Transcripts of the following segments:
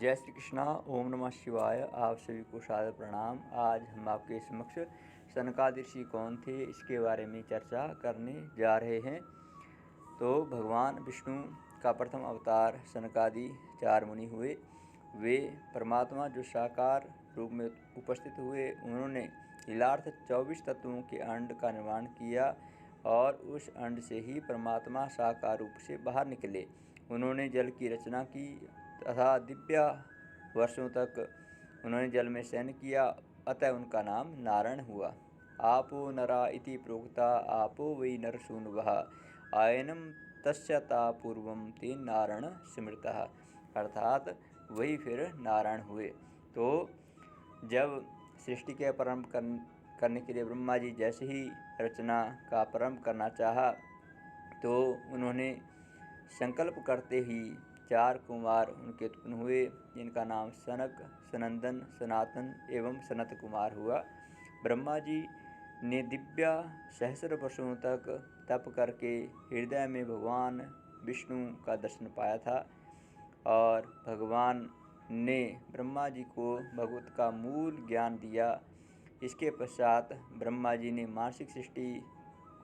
जय श्री कृष्णा। ओम नमः शिवाय। आप सभी को सादर प्रणाम। आज हम आपके समक्ष सनकादि ऋषि कौन थे इसके बारे में चर्चा करने जा रहे हैं। तो भगवान विष्णु का प्रथम अवतार सनकादि 4 मुनि हुए। वे परमात्मा जो साकार रूप में उपस्थित हुए, उन्होंने लीलार्थ 24 तत्वों के अंड का निर्माण किया और उस अंड से ही परमात्मा साकार रूप से बाहर निकले। उन्होंने जल की रचना की तथा दिव्य वर्षों तक उन्होंने जल में शयन किया, अतः उनका नाम नारायण हुआ। आपो नरा इति प्रोक्ता आपो वै नरसूनवः आयनम तस्य ता पूर्वम ते नारायण स्मृतः। अर्थात वही फिर नारायण हुए। तो जब सृष्टि के प्रारंभ करने के लिए ब्रह्मा जी जैसे ही रचना का प्रारंभ करना चाहा, तो उन्होंने संकल्प करते ही 4 कुमार उनके उत्पन्न हुए, जिनका नाम सनक, सनंदन, सनातन एवं सनत कुमार हुआ। ब्रह्मा जी ने दिव्य सहस्र वर्षों तक तप करके हृदय में भगवान विष्णु का दर्शन पाया था और भगवान ने ब्रह्मा जी को भगवत का मूल ज्ञान दिया। इसके पश्चात ब्रह्मा जी ने मानसिक सृष्टि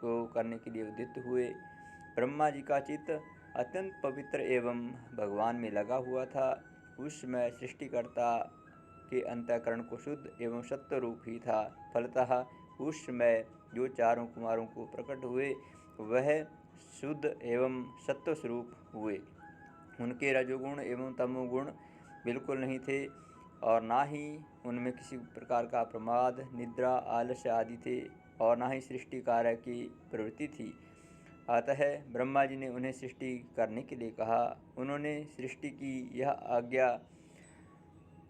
को करने के लिए उद्यत हुए। ब्रह्मा जी का चित्त अत्यंत पवित्र एवं भगवान में लगा हुआ था। उस समय सृष्टिकर्ता के अंतःकरण को शुद्ध एवं सत्य रूप ही था। फलतः उस समय जो 4 कुमारों को प्रकट हुए वह शुद्ध एवं सत्य स्वरूप हुए। उनके रजोगुण एवं तमोगुण बिल्कुल नहीं थे और ना ही उनमें किसी प्रकार का प्रमाद, निद्रा, आलस्य आदि थे और ना ही सृष्टि कार्य की प्रवृत्ति थी। अतः ब्रह्मा जी ने उन्हें सृष्टि करने के लिए कहा। उन्होंने सृष्टि की यह आज्ञा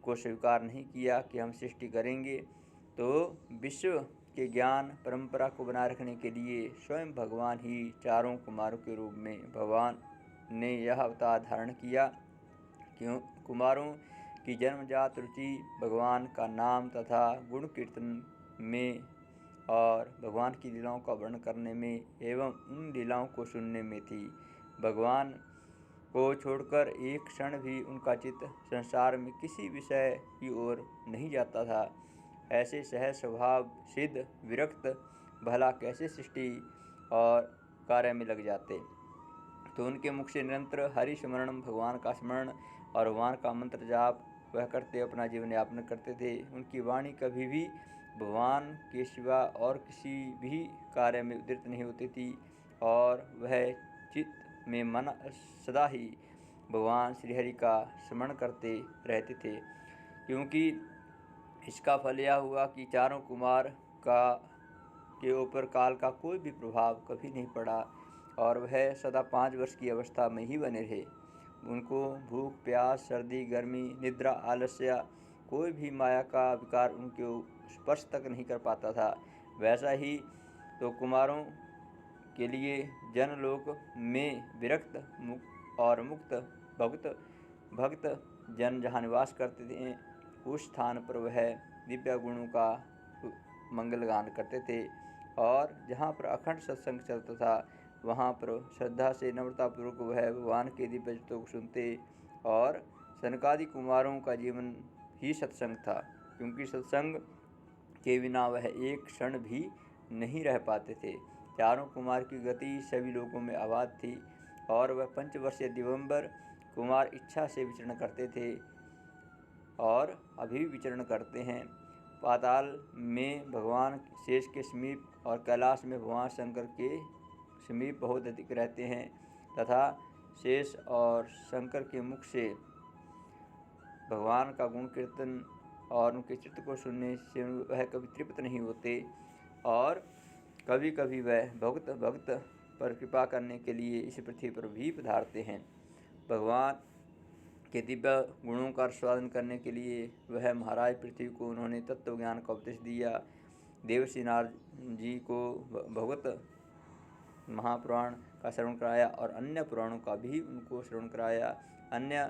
को स्वीकार नहीं किया कि हम सृष्टि करेंगे। तो विश्व के ज्ञान परंपरा को बनाए रखने के लिए स्वयं भगवान ही 4 कुमारों के रूप में भगवान ने यह अवतार धारण किया। क्यों कुमारों की जन्मजात रुचि भगवान का नाम तथा गुण कीर्तन में और भगवान की लीलाओं का वर्णन करने में एवं उन लीलाओं को सुनने में थी। भगवान को छोड़कर एक क्षण भी उनका चित्त संसार में किसी विषय की ओर नहीं जाता था। ऐसे सहज स्वभाव सिद्ध विरक्त भला कैसे सृष्टि और कार्य में लग जाते। तो उनके मुख से निरंतर हरि स्मरण, भगवान का स्मरण और भगवान का मंत्र जाप वह करते अपना जीवन यापन करते थे। उनकी वाणी कभी भी भगवान के सिवा और किसी भी कार्य में उद्धृत नहीं होती थी और वह चित्त में मन सदा ही भगवान श्रीहरि का स्मरण करते रहते थे। क्योंकि इसका फल यह हुआ कि 4 कुमार के ऊपर काल का कोई भी प्रभाव कभी नहीं पड़ा और वह सदा 5 वर्ष की अवस्था में ही बने रहे। उनको भूख, प्यास, सर्दी, गर्मी, निद्रा, आलस्य कोई भी माया का विकार उनके स्पर्श तक नहीं कर पाता था। वैसा ही तो कुमारों के लिए जनलोक में विरक्त और मुक्त भक्त जन जहाँ निवास करते थे, उस स्थान पर वह दिव्य गुणों का मंगल गान करते थे और जहाँ पर अखंड सत्संग चलता था वहाँ पर श्रद्धा से नम्रतापूर्वक वह भगवान के दिव्य वचनों को सुनते और सनकादि कुमारों का जीवन ही सत्संग था। क्योंकि सत्संग के बिना वह एक क्षण भी नहीं रह पाते थे। 4 कुमार की गति सभी लोगों में आबाद थी और वह पंचवर्षीय दिगंबर कुमार इच्छा से विचरण करते थे और अभी विचरण करते हैं। पाताल में भगवान शेष के समीप और कैलाश में भगवान शंकर के समीप बहुत अधिक रहते हैं तथा शेष और शंकर के मुख से भगवान का गुण कीर्तन और उनके चित्त को सुनने से वह कभी तृप्त नहीं होते और कभी कभी वह भक्त पर कृपा करने के लिए इस पृथ्वी पर भी पधारते हैं। भगवान के दिव्य गुणों का आस्वादन करने के लिए वह महाराज पृथ्वी को उन्होंने तत्व ज्ञान का उपदेश दिया। देवर्षि नारद जी को भगवत महापुराण का श्रवण कराया और अन्य पुराणों का भी उनको श्रवण कराया। अन्य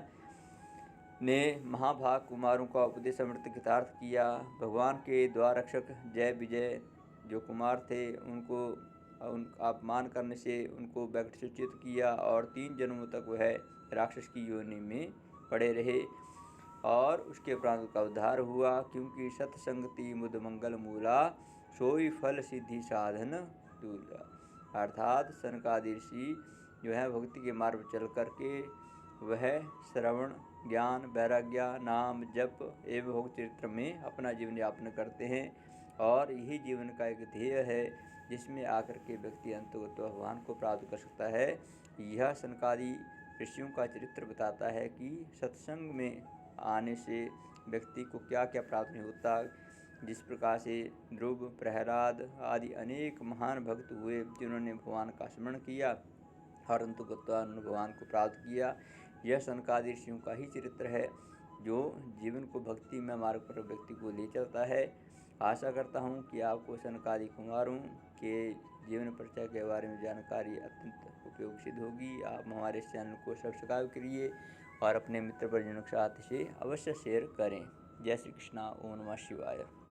ने महाभाग कुमारों का उपदेश अमृत कृतार्थ किया। भगवान के द्वार रक्षक जय विजय जो कुमार थे उनको अपमान करने से उनको व्यक्तिच्युत किया और 3 जन्मों तक वह राक्षस की योनि में पड़े रहे। और उसके प्राणों का उद्धार हुआ, क्योंकि सत्संगति मुद मंगल मूला, सोई फल सिद्धि साधन दूला। अर्थात सनकादि ऋषि जो है भक्ति के मार्ग पर चल करके वह श्रवण, ज्ञान, वैराग्य, नाम जप एवं भोग चरित्र में अपना जीवन यापन करते हैं, और यही जीवन का एक ध्येय है जिसमें आकर के व्यक्ति अंततः भगवान को प्राप्त कर सकता है। यह सनकादि ऋषियों का चरित्र बताता है कि सत्संग में आने से व्यक्ति को क्या क्या प्राप्त नहीं होता। जिस प्रकार से ध्रुव, प्रहलाद आदि अनेक महान भक्त हुए जिन्होंने भगवान का स्मरण किया और अंततः भगवान को प्राप्त किया। यह सनकादि ऋषियों का ही चरित्र है जो जीवन को भक्ति में मार्ग पर व्यक्ति को ले चलता है। आशा करता हूँ कि आपको सनकादि कुमारों के जीवन परिचय के बारे में जानकारी अत्यंत उपयोगी सिद्ध होगी। आप हमारे इस चैनल को सब्सक्राइब करिए और अपने मित्र परिजनों के साथ इसे अवश्य शेयर करें। जय श्री कृष्णा। ओम नमः शिवाय।